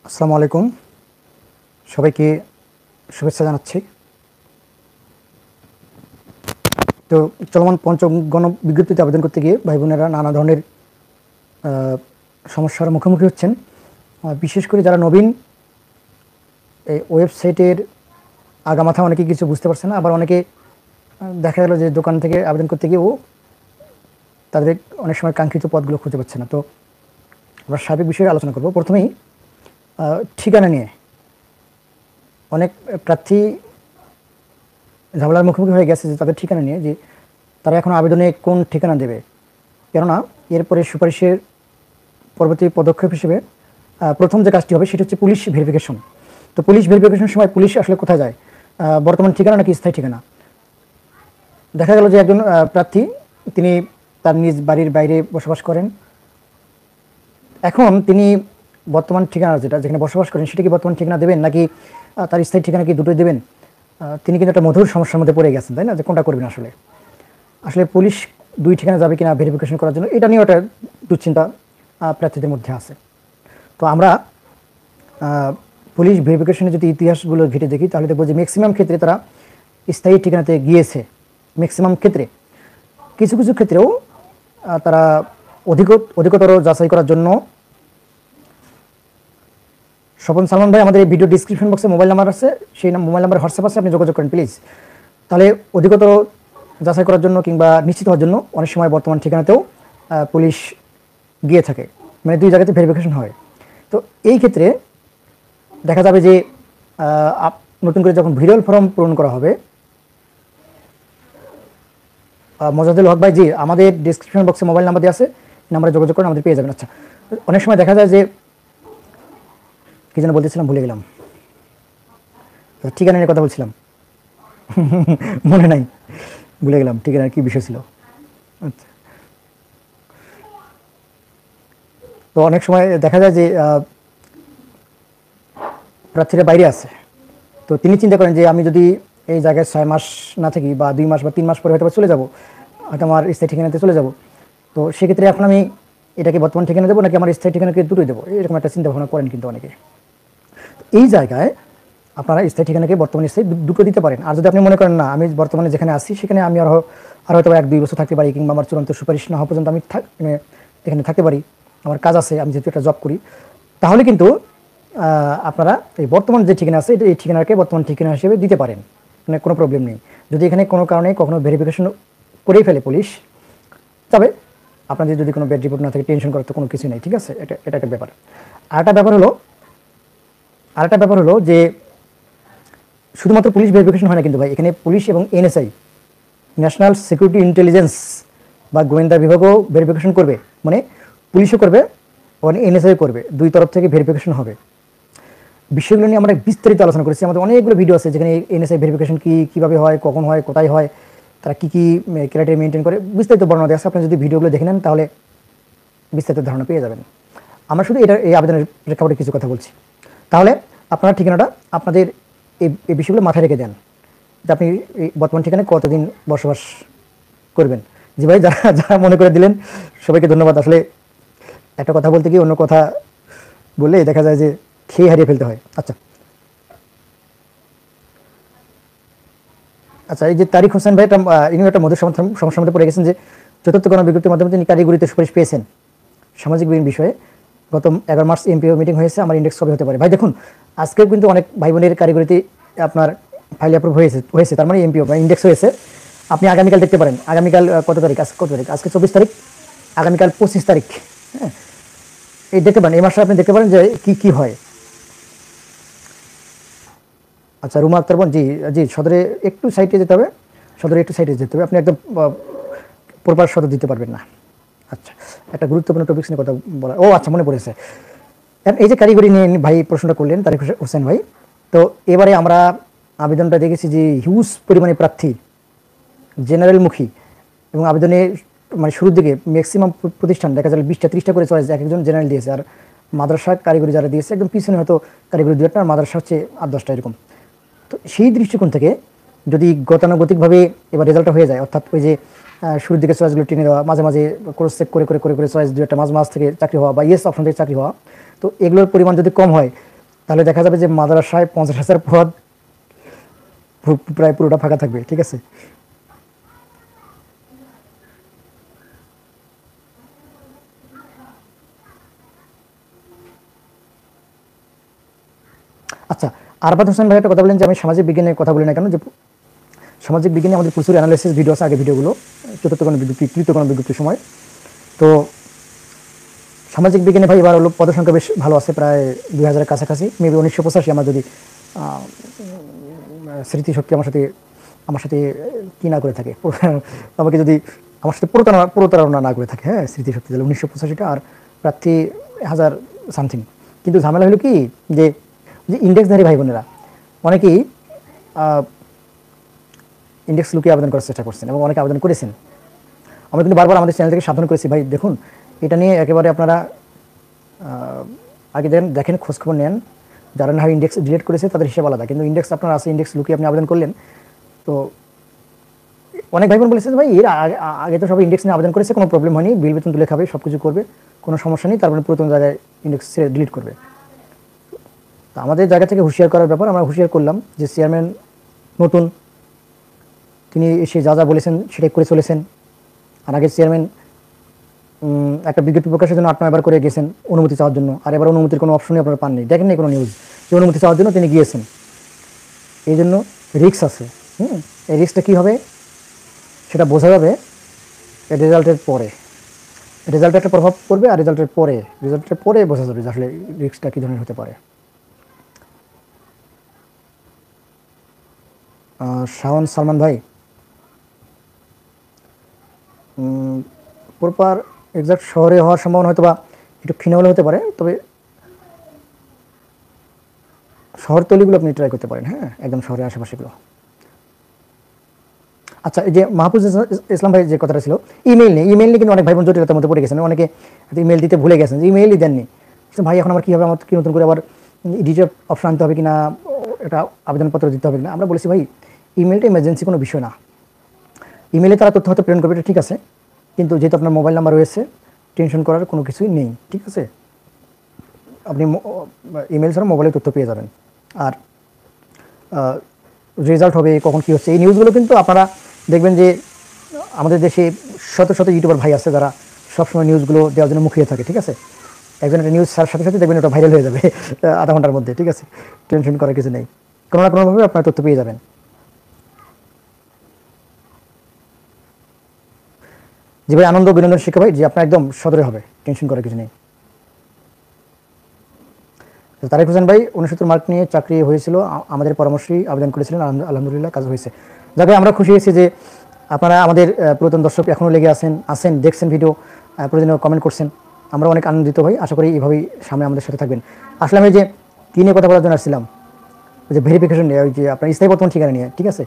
আসসালামু আলাইকুম, সবাইকে শুভেচ্ছা জানাচ্ছি। তো চলমান পঞ্চম গণবিজ্ঞপ্তিতে আবেদন করতে গিয়ে ভাই বোনেরা নানা ধরনের সমস্যার মুখোমুখি হচ্ছেন। বিশেষ করে যারা নবীন, এই ওয়েবসাইটের আগামাথা অনেকে কিছু বুঝতে পারছে না, আবার অনেকে দেখা গেল যে দোকান থেকে আবেদন করতে গিয়েও তাদের অনেক সময় কাঙ্ক্ষিত পদগুলো খুঁজে পাচ্ছে না। তো আমরা সার্বিক বিষয়ে আলোচনা করব। প্রথমেই ঠিকানা নিয়ে অনেক প্রার্থী ঝামেলার মুখোমুখি হয়ে গেছে যে তাদের ঠিকানা নিয়ে, যে তারা এখন আবেদনে কোন ঠিকানা দেবে। কেননা এরপরে সুপারিশের পরবর্তী পদক্ষেপ হিসেবে প্রথম যে কাজটি হবে সেটা হচ্ছে পুলিশ ভেরিফিকেশন। তো পুলিশ ভেরিফিকেশনের সময় পুলিশ আসলে কোথায় যায়, বর্তমান ঠিকানা নাকি স্থায়ী ঠিকানা। দেখা গেল যে একজন প্রার্থী তিনি তার নিজ বাড়ির বাইরে বসবাস করেন, এখন তিনি বর্তমান ঠিকানা যেখানে বসবাস করেন সেটা কি বর্তমান ঠিকানা দেবেন নাকি তার স্থায়ী ঠিকানা কি দুটোই দেবেন। তিনি কিন্তু একটা মধুর সমস্যার মধ্যে পড়ে গেছেন, তাই না, যে কোনটা করবেন। আসলে আসলে পুলিশ দুই ঠিকানা যাবে কিনা ভেরিফিকেশন করার জন্য, এটা নিয়ে ওটা দুশ্চিন্তা প্রার্থীদের মধ্যে আছে। তো আমরা পুলিশ ভেরিফিকেশনের যদি ইতিহাসগুলো ঘেটে দেখি তাহলে দেখবো যে ম্যাক্সিমাম ক্ষেত্রে তারা স্থায়ী ঠিকানাতে গিয়েছে। ম্যাক্সিমাম ক্ষেত্রে, কিছু কিছু ক্ষেত্রেও তারা অধিকতর যাচাই করার জন্য, স্বপন সালমান ভাই আমাদের এই ভিডিও ডিসক্রিপশন বক্সে মোবাইল নাম্বার আছে, সেই মোবাইল নাম্বার হোয়াটসঅ্যাপ আছে, আপনি যোগাযোগ করেন প্লিজ। তাহলে অধিকতর যাচাই করার জন্য কিংবা নিশ্চিত হওয়ার জন্য অনেক সময় বর্তমান ঠিকানাতেও পুলিশ গিয়ে থাকে, মানে দুই জায়গাতে ভেরিফিকেশন হয়। তো এই ক্ষেত্রে দেখা যাবে যে নতুন করে যখন ভিডিওল ফর্ম পূরণ করা হবে, মোজাদ্দেল হক ভাই জি আমাদের ডিসক্রিপশন বক্সে মোবাইল নাম্বার দিয়ে আছে, নাম্বারে যোগাযোগ করেন, আমাদের পেয়ে যাবেন। আচ্ছা, অনেক সময় দেখা যায় যে কি যেন বলতেছিলাম, ভুলে গেলাম, ঠিকানা নিয়ে কথা বলছিলাম মনে নাই, ভুলে গেলাম ঠিকানার কি বিষয় ছিল। আচ্ছা, তো অনেক সময় দেখা যায় যে প্রার্থীরা বাইরে আছে, তো তিনি চিন্তা করেন যে আমি যদি এই জায়গায় 6 মাস না থাকি বা 2 মাস বা 3 মাস পরে হয়তো চলে যাব, হয়তো আমার স্থায়ী ঠিকানাতে চলে যাব, তো সেক্ষেত্রে এখন আমি এটাকে বর্তমান ঠিকানা দেবো নাকি আমার স্থায়ী ঠিকানাকে দুটোই দেবো, এরকম একটা চিন্তা ভাবনা করেন কিন্তু অনেকে। এই জায়গায় আপনারা স্থায়ী ঠিকানাকে বর্তমানে স্থায়ী দুটো দিতে পারেন। আর যদি আপনি মনে করেন না আমি বর্তমানে যেখানে আসি সেখানে আমি আর হয়তো 1-2 বছর থাকতে পারি, কিংবা আমার চূড়ান্ত সুপারিশ না হওয়া পর্যন্ত আমি এখানে থাকতে পারি, আমার কাজ আছে, আমি যেহেতু একটা জব করি, তাহলে কিন্তু আপনারা এই বর্তমান যে ঠিকানা আছে এই ঠিকানাকে বর্তমান ঠিকানা হিসেবে দিতে পারেন, মানে কোনো প্রবলেম নেই। যদি এখানে কোনো কারণে কখনো ভেরিফিকেশন করেই ফেলে পুলিশ, তবে আপনাদের যদি কোনো ব্যাড রিপোর্ট না থাকে টেনশন করার তো কোনো কিছু নেই, ঠিক আছে। এটা একটা ব্যাপার। আরেকটা ব্যাপার হলো যে শুধুমাত্র পুলিশ ভেরিফিকেশন হয় না কিন্তু ভাই, এখানে পুলিশ এবং এনএসআই, ন্যাশনাল সিকিউরিটি ইন্টেলিজেন্স বা গোয়েন্দা বিভাগও ভেরিফিকেশন করবে, মানে পুলিশও করবে এবং এনএসআই করবে, দুই তরফ থেকে ভেরিফিকেশন হবে। বিষয়গুলো নিয়ে আমরা বিস্তারিত আলোচনা করেছি, আমাদের অনেকগুলো ভিডিও আছে যেখানে এনএসআই ভেরিফিকেশন কীভাবে হয়, কখন হয়, কোথায় হয়, তারা কী কী ক্রাইটেরিয়া মেনটেন করে, বিস্তারিত বর্ণনা দেওয়া আছে। আপনি যদি ভিডিওগুলো দেখে নেন তাহলে বিস্তারিত ধারণা পেয়ে যাবেন। আমরা শুধু এই আবেদনের প্রেক্ষাপটে কিছু কথা বলছি। তাহলে আপনার ঠিকানাটা আপনাদের এই বিষয়গুলো মাথায় রেখে দেন যে আপনি এই বর্তমান ঠিকানায় কতদিন বসবাস করবেন। জি ভাই, যারা যারা মনে করে দিলেন সবাইকে ধন্যবাদ। আসলে একটা কথা বলতে গিয়ে অন্য কথা বললে দেখা যায় যে খেয়ে হারিয়ে ফেলতে হয়। আচ্ছা আচ্ছা, এই যে তারিক হোসেন ভাই, ইনি একটা মধুর সমস্যার মধ্যে পড়ে গেছেন যে চতুর্থ গণবিজ্ঞপ্তির মাধ্যমে তিনি কারিগরিতে সুপারিশ পেয়েছেন সামাজিক বিষয়ে। গত 11 মার্চ এমপিও মিটিং হয়েছে, আমার ইন্ডেক্স কবে হতে পারে। ভাই দেখুন, আজকেও কিন্তু অনেক ভাই বোনের কারিগরিতে আপনার ফাইল অ্যাপ্রুভ হয়েছে, তার মানে এমপিও বা ইন্ডেক্স হয়েছে। আপনি আগামীকাল দেখতে পারেন, আগামীকাল কত তারিখ, আজকে 24 তারিখ, আগামীকাল 25 তারিখ। হ্যাঁ, এই দেখতে পারেন, এই মাসে আপনি দেখতে পারেন যে কি হয়। আচ্ছা, রুমা আক্তার বোন, জি জি, সদরে একটু সাইডে যেতে হবে, আপনি একদম প্রপার সদর দিতে পারবেন না। আচ্ছা, একটা গুরুত্বপূর্ণ টপিক্স নিয়ে কথা বলা, ও আচ্ছা মনে পড়েছে। এই যে কারিগরি নিয়ে ভাই প্রশ্নটা করলেন তারিক হোসেন ভাই, তো এবারে আমরা আবেদনটা দেখেছি যে হিউজ পরিমাণে প্রার্থী জেনারেলমুখী, এবং আবেদনে মানে শুরুর দিকে ম্যাক্সিমাম প্রতিষ্ঠান দেখা যায় 20টা-30টা করে চয়েস এক একজন জেনারেল দিয়েছে, আর মাদ্রাসা কারিগরি যারা দিয়েছে একদম পিছনে হয়তো কারিগরি 2-1টা, আর মাদ্রাসা হচ্ছে 8-10টা এরকম। তো সেই দৃষ্টিকোণ থেকে যদি গতানুগতিকভাবে এবার রেজাল্টটা হয়ে যায়, অর্থাৎ ওই যে শুরুর দিকে চয়েসগুলো টেনে দেওয়া, মাঝে মাঝে ক্রস চেক করে চয়েস 2-1টা মাঝ থেকে চাকরি হওয়া বা ইয়েস অপশন থেকে চাকরি হওয়া, তো এগুলোর পরিমাণ যদি কম হয় তাহলে দেখা যাবে যে মাদ্রাসায় 50,000 পদ প্রায় পুরোটা ফাঁকা থাকবে। ঠিক আছে, আচ্ছা। আরবাদ হোসেন ভাই একটা কথা বলেন যে আমি সামাজিক বিজ্ঞানের কথা বলি না কেন, যে সামাজিক বিজ্ঞানে আমাদের প্রচুর অ্যানালাইসিস ভিডিও আছে, আগে ভিডিওগুলো চতুর্থ কোণ বিজ্ঞপ্তি, তৃতীয় কোণ বিজ্ঞপ্তির সময়। তো সামাজিক বিজ্ঞানে ভাই এবার হলো পদসংখ্যা বেশ ভালো আছে, প্রায় 2000-এর কাছাকাছি, মেবি 1985, আমার যদি স্মৃতিশক্তি আমার সাথে কি না করে থাকে, আমাকে যদি আমার সাথে প্রতারণা না করে থাকে, হ্যাঁ, স্মৃতিশক্তি তাহলে 1985টা আর প্রার্থী 1000 সামথিং। কিন্তু ঝামেলা হলো কি যে ইন্ডেক্সধারী ভাই বোনেরা অনেকেই ইন্ডেক্স লুকিয়ে আবেদন করার চেষ্টা করছেন এবং অনেকে আবেদন করেছেন। আমরা কিন্তু বারবার আমাদের চ্যানেল থেকে সাবধান করেছি, ভাই দেখুন এটা নিয়ে একেবারে আপনারা আগে দেখেন, খোঁজখবর নেন। যারা না হয় ইন্ডেক্স ডিলিট করেছে তাদের হিসাব আলাদা, কিন্তু ইন্ডেক্স আপনার আছে, ইন্ডেক্স লুকিয়ে আপনি আবেদন করলেন। তো অনেক ভাই বোন বলেছেন ভাই এর আগে তো সব ইন্ডেক্স নিয়ে আবেদন করেছে, কোনো প্রবলেম হয়নি, বিল বেতন তুলে খাবে, সব কিছু করবে, কোনো সমস্যা নেই, তারপরে পুরাতন জায়গায় ইন্ডেক্স ডিলিট করবে। তো আমাদের জায়গা থেকে হুঁশিয়ার করার ব্যাপার, আমরা হুঁশিয়ার করলাম যে চেয়ারম্যান নতুন, তিনি এসে যা যা বলেছেন সেটাই করে চলেছেন। আর আগে চেয়ারম্যান একটা বিজ্ঞপ্তি প্রকাশের জন্য 8-9 বার করে গেছেন অনুমতি চাওয়ার জন্য, আর এবার অনুমতির কোনো অপশনই আপনারা পাননি, দেখেন নাই কোনো নিউজ যে অনুমতি চাওয়ার জন্য তিনি গিয়েছেন। এই জন্য রিস্ক আছে। এই রিস্কটা কী হবে সেটা বোঝা যাবে রেজাল্টের পরে। রেজাল্টে একটা প্রভাব পড়বে, আর রেজাল্টের পরে বোঝা যাবে যে আসলে রিস্কটা কী ধরনের হতে পারে। শাওন সালমান ভাই, প্রপার এক্সাক্ট শহরে হওয়ার সম্ভাবনা হয়তো বা একটু ক্ষীণ হলে হতে পারে, তবে শহরতলিগুলো আপনি ট্রাই করতে পারেন, হ্যাঁ, একদম শহরের আশেপাশেগুলো। আচ্ছা, এই যে মাহফুজ ইসলাম ভাই যে কথাটা ছিল, ইমেল নিয়ে কিন্তু অনেক ভাই বোন জটিলতার মধ্যে পড়ে গেছেন, অনেকে ইমেল দিতে ভুলে গেছেন, যে ইমেলই দেননি। ভাই এখন আমার কী হবে, আমার কি নতুন করে আবার এডিটের অপশন আনতে হবে কিনা, এটা আবেদনপত্র দিতে হবে কিনা। আমরা বলেছি ভাই ইমেলটা ইমার্জেন্সি কোনো বিষয় না, ইমেলে তারা তথ্য হয়তো প্রেরণ করবে, এটা ঠিক আছে, কিন্তু যেহেতু আপনার মোবাইল নাম্বার রয়েছে টেনশন করার কোনো কিছুই নেই। ঠিক আছে, আপনি ইমেল ছাড়া মোবাইলে তথ্য পেয়ে যাবেন। আর রেজাল্ট হবে কখন কী হচ্ছে এই নিউজগুলো কিন্তু আপনারা দেখবেন যে আমাদের দেশে শত শত ইউটিউবার ভাই আছে যারা সবসময় নিউজগুলো দেওয়ার জন্য মুখিয়ে থাকে। ঠিক আছে, একজন একটা নিউজ সাথে সাথে দেখবেন ওটা ভাইরাল হয়ে যাবে আধা ঘন্টার মধ্যে। ঠিক আছে, টেনশন করার কিছু নেই, কোনো না কোনোভাবে আপনার তথ্য পেয়ে যাবেন। যে ভাই আনন্দ বিনোদন শিক্ষা ভাই, যে আপনার একদম সদরে হবে, টেনশন করার কিছু নেই। তারেক হোসেন ভাই 69 মার্ক নিয়ে চাকরি হয়েছিল, আমাদের পরামর্শেই আবেদন করেছিলেন, আলহামদুলিল্লাহ কাজ হয়েছে। যাকে আমরা খুশি হয়েছি যে আপনারা আমাদের পুরাতন দর্শক এখনও লেগে আসেন, দেখছেন ভিডিও, প্রয়োজনীয় কমেন্ট করছেন, আমরা অনেক আনন্দিত ভাই। আশা করি এইভাবেই সামনে আমাদের সাথে থাকবেন। আসলে আমি যে কী নিয়ে কথা বলার জন্য আসছিলাম, ওই যে ভেরিফিকেশন নিয়ে, ওই যে আপনার স্থায়ী বর্তমান ঠিকানা নিয়ে। ঠিক আছে,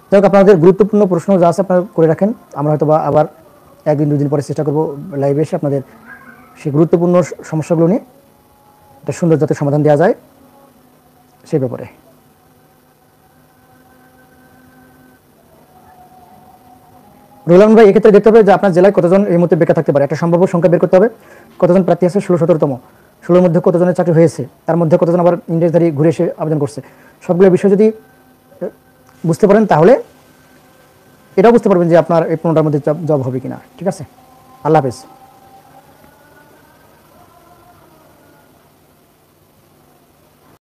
যাই হোক, আপনাদের গুরুত্বপূর্ণ প্রশ্ন যা আছে আপনারা করে রাখেন, আমরা হয়তো বা আবার 1-2 দিন পরে চেষ্টা করবো লাইভে এসে আপনাদের সেই গুরুত্বপূর্ণ সমস্যাগুলো নিয়ে একটা সুন্দর যাতে সমাধান দেওয়া যায় সেই ব্যাপারে। রুলান ভাই, এক্ষেত্রে দেখতে হবে যে আপনার জেলায় কতজন এই মুহূর্তে বেকার থাকতে পারে, একটা সম্ভাব্য সংখ্যা বের করতে হবে। কতজন প্রার্থী আছে, 16-17তম, 16-র মধ্যে কতজনের চাকরি হয়েছে, তার মধ্যে কতজন আবার ইন্ডেক্সধারী ঘুরে এসে আবেদন করছে, সবগুলো বিষয় যদি বুঝতে পারেন তাহলে এটাও বুঝতে পারবেন যে আপনার এই 15টার মধ্যে জব হবে কিনা। ঠিক আছে, আল্লাহ হাফেজ।